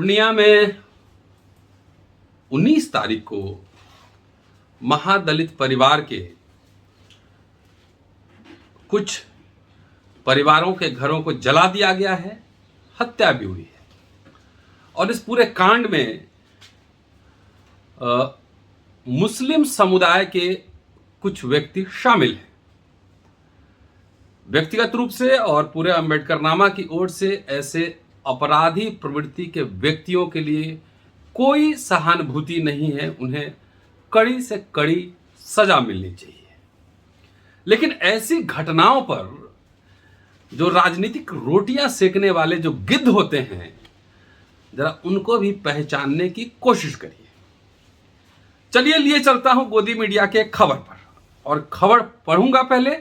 पूर्णिया में 19 तारीख को महादलित परिवार के कुछ परिवारों के घरों को जला दिया गया है, हत्या भी हुई है। और इस पूरे कांड में मुस्लिम समुदाय के कुछ व्यक्ति शामिल हैं। व्यक्तिगत रूप से और पूरे अम्बेडकरनामा की ओर से ऐसे अपराधी प्रवृत्ति के व्यक्तियों के लिए कोई सहानुभूति नहीं है, उन्हें कड़ी से कड़ी सजा मिलनी चाहिए। लेकिन ऐसी घटनाओं पर जो राजनीतिक रोटियां सेकने वाले जो गिद्ध होते हैं, जरा उनको भी पहचानने की कोशिश करिए। चलिए लिए चलता हूं गोदी मीडिया के खबर पर, और खबर पढ़ूंगा पहले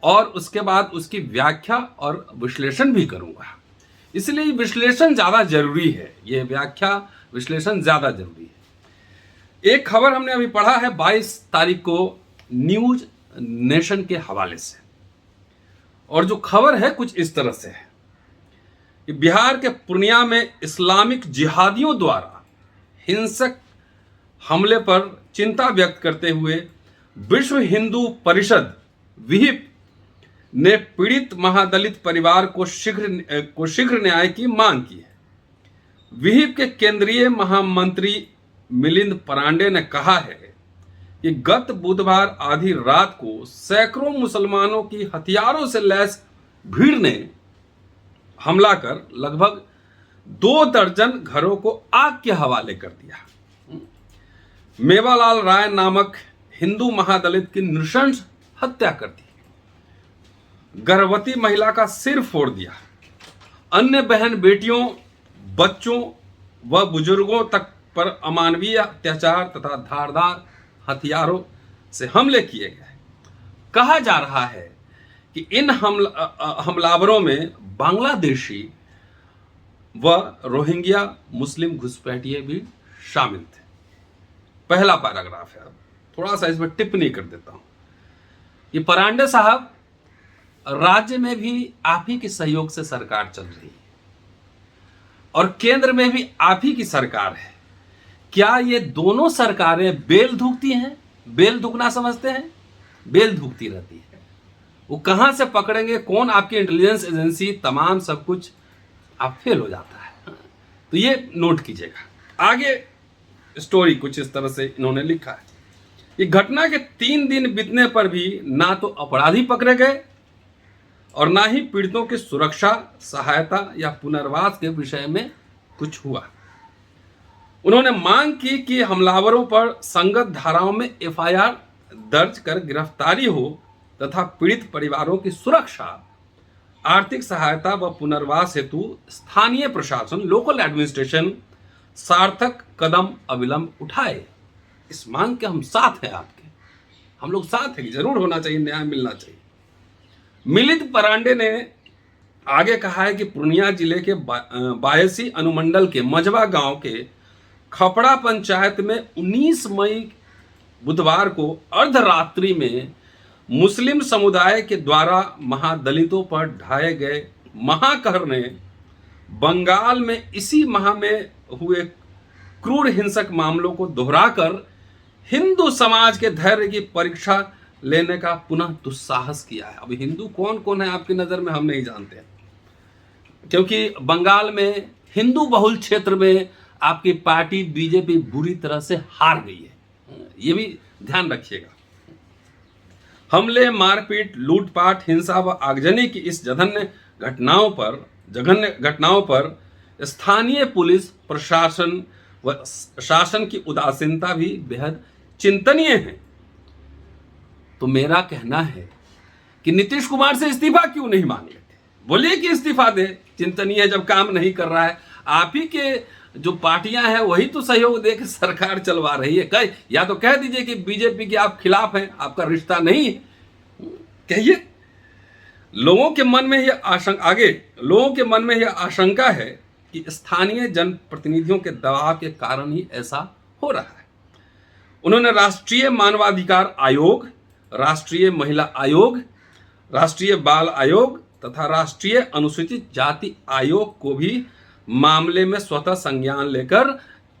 और उसके बाद उसकी व्याख्या और विश्लेषण भी करूंगा। इसलिए विश्लेषण ज्यादा जरूरी है, यह व्याख्या विश्लेषण ज्यादा जरूरी है। एक खबर हमने अभी पढ़ा है 22 तारीख को न्यूज नेशन के हवाले से, और जो खबर है कुछ इस तरह से है कि बिहार के पूर्णिया में इस्लामिक जिहादियों द्वारा हिंसक हमले पर चिंता व्यक्त करते हुए विश्व हिंदू परिषद विहिप ने पीड़ित महादलित परिवार को शीघ्र न्याय की मांग की है। विहिप के केंद्रीय महामंत्री मिलिंद परांडे ने कहा है कि गत बुधवार आधी रात को सैकड़ों मुसलमानों की हथियारों से लैस भीड़ ने हमला कर लगभग 2 दर्जन घरों को आग के हवाले कर दिया। मेवालाल राय नामक हिंदू महादलित की नृशंस हत्या कर दी, गर्भवती महिला का सिर फोड़ दिया, अन्य बहन बेटियों, बच्चों व बुजुर्गों तक पर अमानवीय अत्याचार तथा धारदार हथियारों से हमले किए गए। कहा जा रहा है कि इन हमलावरों में बांग्लादेशी व रोहिंग्या मुस्लिम घुसपैठिए भी शामिल थे। पहला पैराग्राफ है, थोड़ा सा इसमें टिप्पणी कर देता हूं। ये परांडे साहब, राज्य में भी आप ही के सहयोग से सरकार चल रही है और केंद्र में भी आप ही की सरकार है। क्या ये दोनों सरकारें बेल धूकती हैं? बेल धूकना समझते हैं? बेल धूकती रहती है। वो कहां से पकड़ेंगे, कौन आपकी इंटेलिजेंस एजेंसी, तमाम सब कुछ आप फेल हो जाता है। तो ये नोट कीजिएगा। आगे स्टोरी कुछ इस तरह से इन्होंने लिखा है। ये घटना के 3 दिन बीतने पर भी ना तो अपराधी पकड़े गए और ना ही पीड़ितों की सुरक्षा, सहायता या पुनर्वास के विषय में कुछ हुआ। उन्होंने मांग की कि हमलावरों पर संगत धाराओं में एफआईआर दर्ज कर गिरफ्तारी हो तथा पीड़ित परिवारों की सुरक्षा, आर्थिक सहायता व पुनर्वास हेतु स्थानीय प्रशासन, लोकल एडमिनिस्ट्रेशन सार्थक कदम अविलंब उठाए। इस मांग के हम साथ हैं, आपके हम लोग साथ हैं, जरूर होना चाहिए, न्याय मिलना चाहिए। मिलिंद परांडे ने आगे कहा है कि पूर्णिया जिले के बायसी अनुमंडल के मजवा गांव के खपड़ा पंचायत में 19 मई बुधवार को अर्धरात्रि में मुस्लिम समुदाय के द्वारा महादलितों पर ढाए गए महाकहर ने बंगाल में इसी माह में हुए क्रूर हिंसक मामलों को दोहराकर हिंदू समाज के धैर्य की परीक्षा लेने का पुनः दुस्साहस किया है। अब हिंदू कौन कौन है आपकी नजर में हम नहीं जानते, क्योंकि बंगाल में हिंदू बहुल क्षेत्र में आपकी पार्टी बीजेपी बुरी तरह से हार गई है, ये भी ध्यान रखिएगा। हमले, मारपीट, लूटपाट, हिंसा व आगजनी की इस जघन्य घटनाओं पर स्थानीय पुलिस प्रशासन व शासन की उदासीनता भी बेहद चिंतनीय है। तो मेरा कहना है कि नीतीश कुमार से इस्तीफा क्यों नहीं मांग लेते? बोलिए कि इस्तीफा दे, चिंतनीय जब काम नहीं कर रहा है। आप ही के जो पार्टियां हैं वही तो सहयोग दे के सरकार चलवा रही है। या तो कह दीजिए कि बीजेपी के आप खिलाफ हैं, आपका रिश्ता नहीं है, कहिए। लोगों के मन में यह आशंका है कि स्थानीय जनप्रतिनिधियों के दबाव के कारण ही ऐसा हो रहा है। उन्होंने राष्ट्रीय मानवाधिकार आयोग, राष्ट्रीय महिला आयोग, राष्ट्रीय बाल आयोग तथा राष्ट्रीय अनुसूचित जाति आयोग को भी मामले में स्वतः संज्ञान लेकर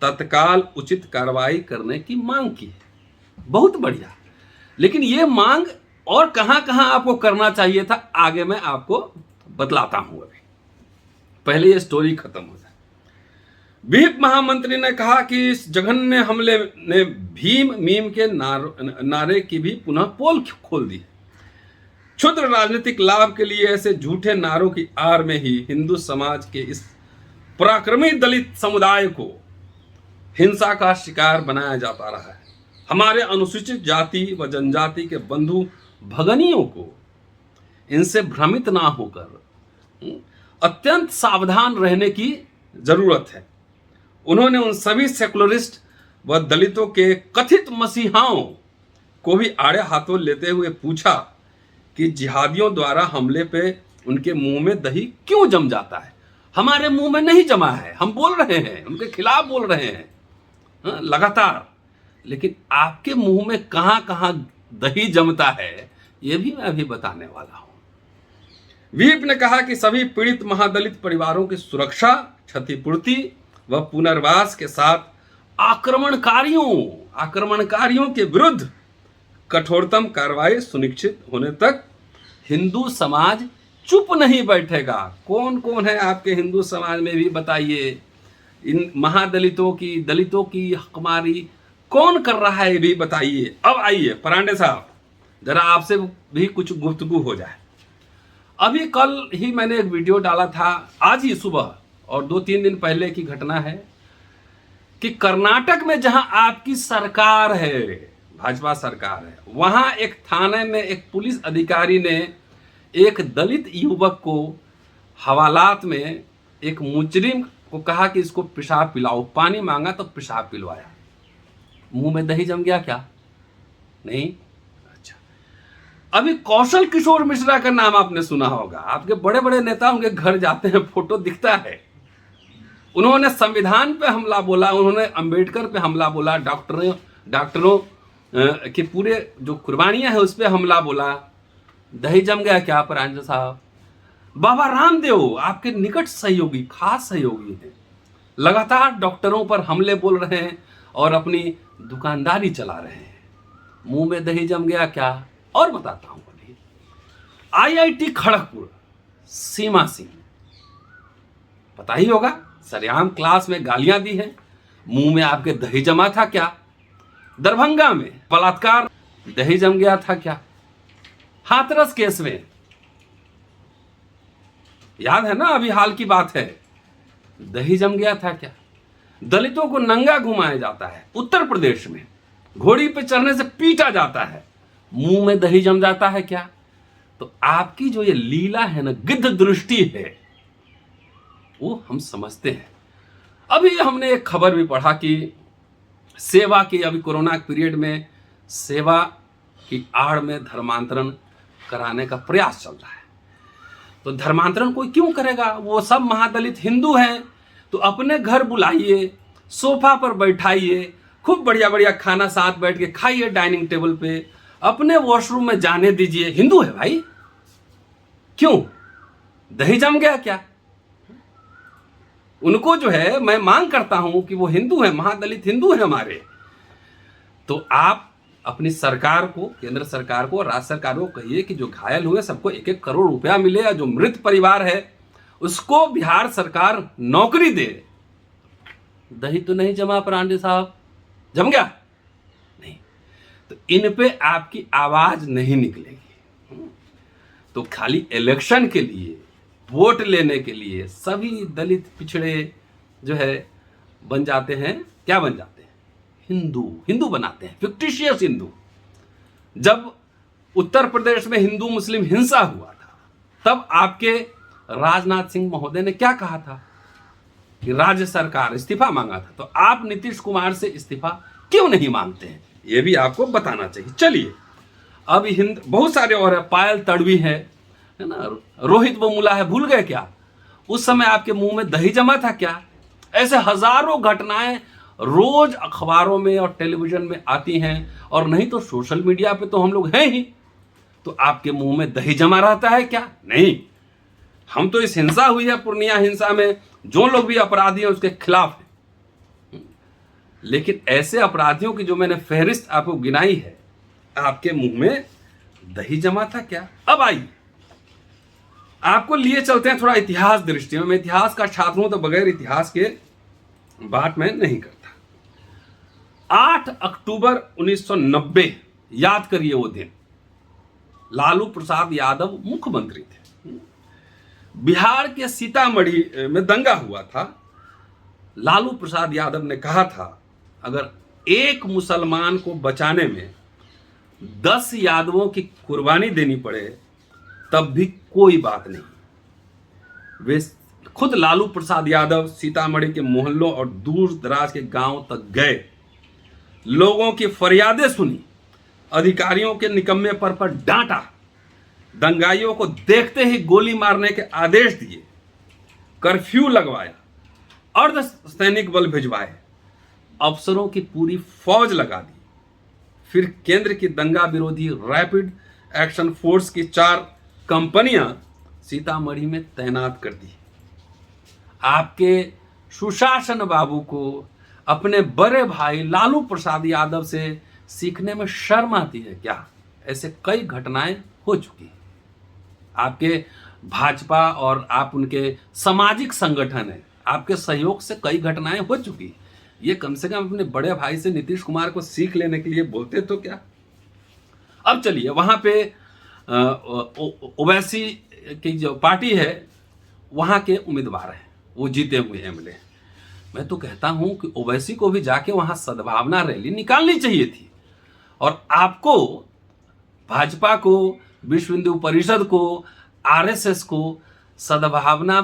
तत्काल उचित कार्रवाई करने की मांग की है। बहुत बढ़िया। लेकिन ये मांग और कहां कहां आपको करना चाहिए था, आगे मैं आपको बतलाता हूं। अभी पहले ये स्टोरी खत्म हो जाए। विप महामंत्री ने कहा कि इस जघन्य हमले ने भीम मीम के नारे की भी पुनः पोल खोल दी। क्षुद्र राजनीतिक लाभ के लिए ऐसे झूठे नारों की आड़ में ही हिंदू समाज के इस पराक्रमी दलित समुदाय को हिंसा का शिकार बनाया जाता रहा है। हमारे अनुसूचित जाति व जनजाति के बंधु भगनियों को इनसे भ्रमित ना होकर अत्यंत सावधान रहने की जरूरत है। उन्होंने उन सभी सेकुलरिस्ट व दलितों के कथित मसीहाओं को भी आड़े हाथों लेते हुए पूछा कि जिहादियों द्वारा हमले पे उनके मुंह में दही क्यों जम जाता है। हमारे मुंह में नहीं जमा है, हम बोल रहे हैं, उनके खिलाफ बोल रहे हैं लगातार, लेकिन आपके मुंह में कहां कहां दही जमता है यह भी मैं अभी बताने वाला हूं। वीप ने कहा कि सभी पीड़ित महादलित परिवारों की सुरक्षा, क्षतिपूर्ति व पुनर्वास के साथ आक्रमणकारियों के विरुद्ध कठोरतम कार्रवाई सुनिश्चित होने तक हिंदू समाज चुप नहीं बैठेगा। कौन कौन है आपके हिंदू समाज में भी बताइए। इन महादलितों की, दलितों की हकमारी कौन कर रहा है ये भी बताइए। अब आइए परांडे साहब, जरा आपसे भी कुछ गुफ्तगू हो जाए। अभी कल ही मैंने एक वीडियो डाला था, आज ही सुबह, और 2-3 दिन पहले की घटना है कि कर्नाटक में जहां आपकी सरकार है, भाजपा सरकार है, वहां एक थाने में एक पुलिस अधिकारी ने एक दलित युवक को हवालात में एक मुजरिम को कहा कि इसको पेशाब पिलाओ। पानी मांगा तो पेशाब पिलवाया। मुंह में दही जम गया क्या? नहीं। अच्छा, अभी कौशल किशोर मिश्रा का नाम आपने सुना होगा। आपके बड़े बड़े नेता उनके घर जाते हैं, फोटो दिखता है। उन्होंने संविधान पे हमला बोला, उन्होंने अंबेडकर पे हमला बोला, डॉक्टरों के पूरे जो कुर्बानियां हैं उस पर हमला बोला। दही जम गया क्या परांजल साहब? बाबा रामदेव आपके निकट सहयोगी, खास सहयोगी हैं, लगातार डॉक्टरों पर हमले बोल रहे हैं और अपनी दुकानदारी चला रहे हैं। मुंह में दही जम गया क्या? और बताता हूं। अभी IIT खड़गपुर सीमा सिंह, पता ही होगा, सरेआम क्लास में गालियां दी हैं। मुंह में आपके दही जमा था क्या? दरभंगा में बलात्कार, दही जम गया था क्या? हाथरस केस में याद है ना, अभी हाल की बात है, दही जम गया था क्या? दलितों को नंगा घुमाया जाता है उत्तर प्रदेश में, घोड़ी पे चढ़ने से पीटा जाता है, मुंह में दही जम जाता है क्या? तो आपकी जो ये लीला है ना, गिद्ध दृष्टि है, वो हम समझते हैं। अभी हमने एक खबर भी पढ़ा कि सेवा की, अभी कोरोना पीरियड में सेवा की आड़ में धर्मांतरण कराने का प्रयास चल रहा है। तो धर्मांतरण कोई क्यों करेगा? वो सब महादलित हिंदू हैं, तो अपने घर बुलाइए, सोफा पर बैठाइए, खूब बढ़िया बढ़िया खाना साथ बैठ के खाइए डाइनिंग टेबल पे, अपने वॉशरूम में जाने दीजिए। हिंदू है भाई, क्यों दही जम गया क्या? उनको जो है, मैं मांग करता हूं कि वो हिंदू है, महादलित हिंदू है हमारे। तो आप अपनी सरकार को, केंद्र सरकार को, राज्य सरकार को कहिए कि जो घायल हुए सबको 1-1 करोड़ रुपया मिले, या जो मृत परिवार है उसको बिहार सरकार नौकरी दे। दही तो नहीं जमा परांडे साहब, जम गया नहीं, तो इन पे आपकी आवाज नहीं निकलेगी। तो खाली इलेक्शन के लिए, वोट लेने के लिए सभी दलित पिछड़े जो है बन जाते हैं, क्या बन जाते हैं? हिंदू बनाते हैं, फिक्टिशियस हिंदू। जब उत्तर प्रदेश में हिंदू मुस्लिम हिंसा हुआ था, तब आपके राजनाथ सिंह महोदय ने क्या कहा था कि राज्य सरकार इस्तीफा मांगा था। तो आप नीतीश कुमार से इस्तीफा क्यों नहीं मांगते हैं, यह भी आपको बताना चाहिए। चलिए, अब बहुत सारे और है, पायल तड़वी है ना, रोहित बोमुला है, भूल गए क्या? उस समय आपके मुंह में दही जमा था क्या? ऐसे हजारों घटनाएं रोज अखबारों में और टेलीविजन में आती हैं, और नहीं तो सोशल मीडिया पे तो हम लोग हैं ही। तो आपके मुंह में दही जमा रहता है क्या? नहीं। हम तो इस हिंसा हुई है पूर्णिया हिंसा में जो लोग भी अपराधी हैं उसके खिलाफ हैं, लेकिन ऐसे अपराधियों की जो मैंने फहरिस्त आपको गिनाई है, आपके मुंह में दही जमा था क्या? अब आइए आपको लिए चलते हैं थोड़ा इतिहास दृष्टि में। मैं इतिहास का छात्र हूं तो बगैर इतिहास के बात मैं नहीं करता। 8 अक्टूबर 1990, याद करिए वो दिन, लालू प्रसाद यादव मुख्यमंत्री थे। बिहार के सीतामढ़ी में दंगा हुआ था। लालू प्रसाद यादव ने कहा था अगर एक मुसलमान को बचाने में 10 यादवों की कुर्बानी देनी पड़े तब भी कोई बात नहीं। वे खुद लालू प्रसाद यादव सीतामढ़ी के मोहल्लों और दूर दराज के गांव तक गए, लोगों की फरियादें सुनी, अधिकारियों के निकम्मे पर डांटा, दंगाइयों को देखते ही गोली मारने के आदेश दिए, कर्फ्यू लगवाया, अर्धसैनिक बल भिजवाए, अफसरों की पूरी फौज लगा दी। फिर केंद्र की दंगा विरोधी रैपिड एक्शन फोर्स की 4 कंपनियां सीतामढ़ी में तैनात कर दी। आपके सुशासन बाबू को अपने बड़े भाई लालू प्रसाद यादव से सीखने में शर्म आती है क्या? ऐसे कई घटनाएं हो चुकी हैं। आपके भाजपा और आप उनके सामाजिक संगठन है, आपके सहयोग से कई घटनाएं हो चुकी। ये कम से कम अपने बड़े भाई से नीतीश कुमार को सीख लेने के लिए बोलते तो क्या। अब चलिए वहां पे ओवैसी की जो पार्टी है वहां के उम्मीदवार हैं, वो जीते हुए एमएलए। मैं तो कहता हूं कि ओवैसी को भी जाके वहां सद्भावना रैली निकालनी चाहिए थी, और आपको भाजपा को, विश्व हिंदू परिषद को, आरएसएस को सद्भावना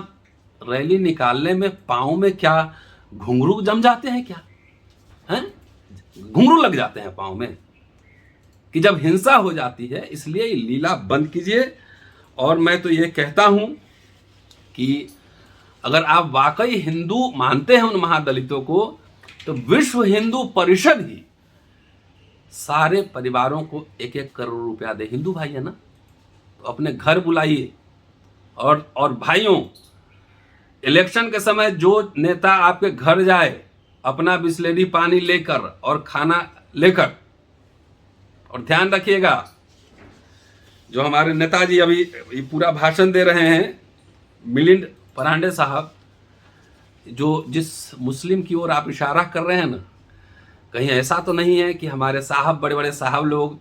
रैली निकालने में पांव में क्या घुंघरू जम जाते हैं क्या? हैं? घुंघरू लग जाते हैं पांव में कि जब हिंसा हो जाती है। इसलिए ये लीला बंद कीजिए। और मैं तो ये कहता हूं कि अगर आप वाकई हिंदू मानते हैं उन महादलितों को, तो विश्व हिंदू परिषद ही सारे परिवारों को 1-1 करोड़ रुपया दे। हिंदू भाई है ना, तो अपने घर बुलाइए। और भाइयों, इलेक्शन के समय जो नेता आपके घर जाए अपना बिस्लेरी पानी लेकर और खाना लेकर, और ध्यान रखिएगा जो हमारे नेताजी अभी पूरा भाषण दे रहे हैं, मिलिंद परांडे साहब, जो जिस मुस्लिम की ओर आप इशारा कर रहे हैं ना, कहीं ऐसा तो नहीं है कि हमारे साहब, बड़े बड़े साहब लोग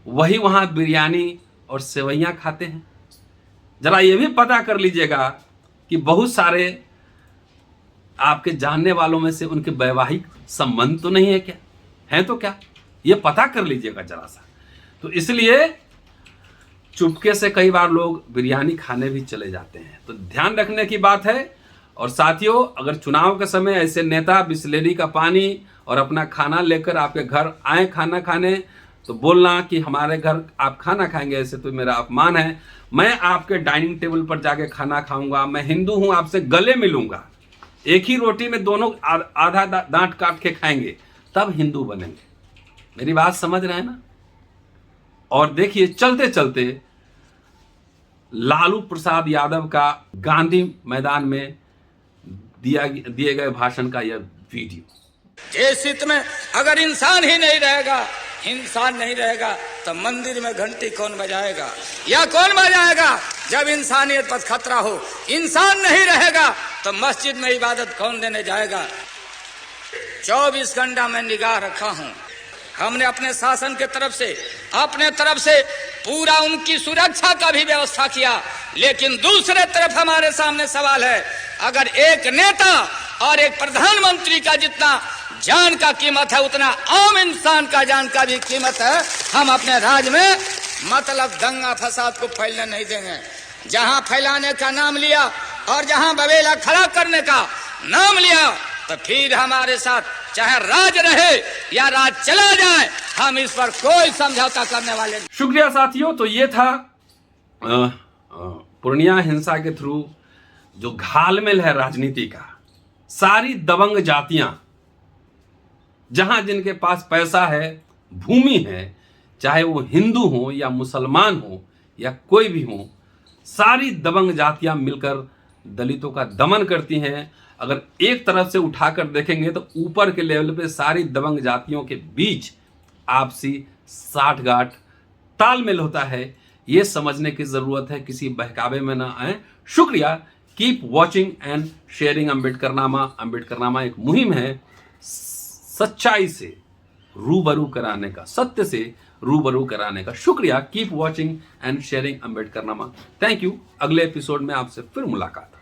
वही वहाँ बिरयानी और सेवैयाँ खाते हैं? जरा ये भी पता कर लीजिएगा कि बहुत सारे आपके जानने वालों में से उनके वैवाहिक संबंध तो नहीं है क्या? हैं तो क्या? ये पता कर लीजिएगा जरा सा। तो इसलिए चुपके से कई बार लोग बिरयानी खाने भी चले जाते हैं, तो ध्यान रखने की बात है। और साथियों, अगर चुनाव के समय ऐसे नेता बिस्लेरी का पानी और अपना खाना लेकर आपके घर आए खाना खाने, तो बोलना कि हमारे घर आप खाना खाएंगे, ऐसे तो मेरा अपमान है। मैं आपके डाइनिंग टेबल पर जाके खाना खाऊंगा, मैं हिंदू हूं, आपसे गले मिलूंगा, एक ही रोटी में दोनों आधा दांत काट के खाएंगे, तब हिंदू बनेंगे। मेरी बात समझ रहे हैं ना? और देखिए, चलते चलते लालू प्रसाद यादव का गांधी मैदान में दिए गए भाषण का यह वीडियो। देश हित में अगर इंसान ही नहीं रहेगा, इंसान नहीं रहेगा, तो मंदिर में घंटी कौन बजाएगा या कौन बजाएगा? जब इंसानियत पर खतरा हो, इंसान नहीं रहेगा तो मस्जिद में इबादत कौन देने जाएगा? 24 घंटा में निगाह रखा हूं। हमने अपने शासन के तरफ से पूरा उनकी सुरक्षा का भी व्यवस्था किया, लेकिन दूसरे तरफ हमारे सामने सवाल है, अगर एक नेता और एक प्रधानमंत्री का जितना जान का कीमत है, उतना आम इंसान का जान का भी कीमत है। हम अपने राज्य में मतलब दंगा फसाद को फैलने नहीं देंगे। जहां फैलाने का नाम लिया और जहां बवेला खड़ा करने का नाम लिया, तो फिर हमारे साथ चाहे राज रहे या राज चला जाए, हम इस पर कोई समझौता करने वाले नहीं। शुक्रिया साथियों। तो ये था पूर्णिया हिंसा के थ्रू जो घालमेल है राजनीति का। सारी दबंग जातियां, जहां जिनके पास पैसा है, भूमि है, चाहे वो हिंदू हो या मुसलमान हो या कोई भी हो, सारी दबंग जातियां मिलकर दलितों का दमन करती हैं। अगर एक तरफ से उठाकर देखेंगे तो ऊपर के लेवल पे सारी दबंग जातियों के बीच आपसी साठगांठ तालमेल होता है। ये समझने की जरूरत है, किसी बहकावे में ना आए। शुक्रिया। Keep watching and sharing Ambedkarnama. Ambedkarnama एक मुहिम है सच्चाई से रूबरू कराने का, सत्य से रूबरू कराने का। शुक्रिया। Keep watching and sharing Ambedkarnama. Thank you. अगले एपिसोड में आपसे फिर मुलाकात।